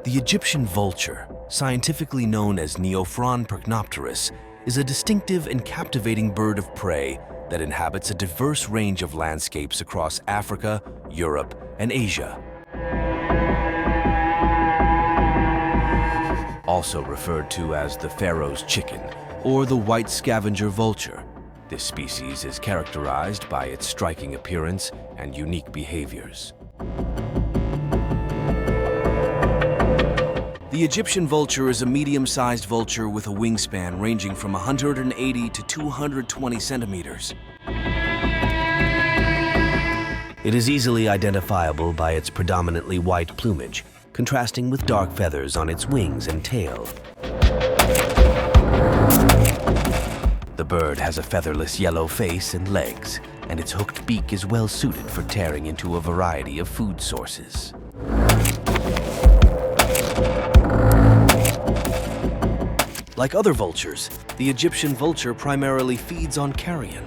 The Egyptian vulture, scientifically known as Neophron percnopterus, is a distinctive and captivating bird of prey that inhabits a diverse range of landscapes across Africa, Europe, and Asia. Also referred to as the Pharaoh's chicken or the white scavenger vulture, this species is characterized by its striking appearance and unique behaviors. The Egyptian vulture is a medium-sized vulture with a wingspan ranging from 180 to 220 centimeters. It is easily identifiable by its predominantly white plumage, contrasting with dark feathers on its wings and tail. The bird has a featherless yellow face and legs, and its hooked beak is well suited for tearing into a variety of food sources. Like other vultures, the Egyptian vulture primarily feeds on carrion.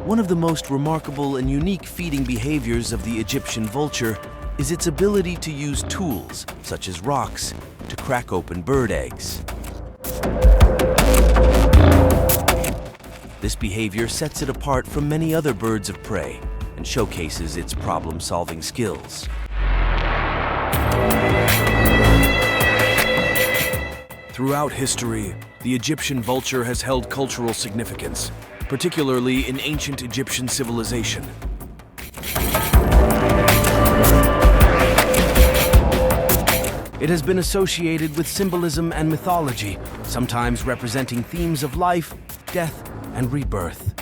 One of the most remarkable and unique feeding behaviors of the Egyptian vulture is its ability to use tools, such as rocks, to crack open bird eggs. This behavior sets it apart from many other birds of prey and showcases its problem-solving skills. Throughout history, the Egyptian vulture has held cultural significance, particularly in ancient Egyptian civilization. It has been associated with symbolism and mythology, sometimes representing themes of life, death, and rebirth.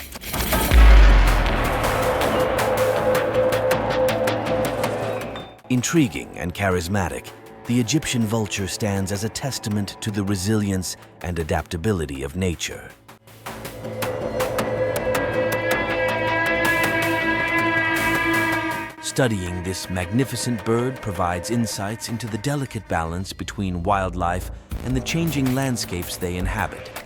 Intriguing and charismatic, the Egyptian vulture stands as a testament to the resilience and adaptability of nature. Studying this magnificent bird provides insights into the delicate balance between wildlife and the changing landscapes they inhabit.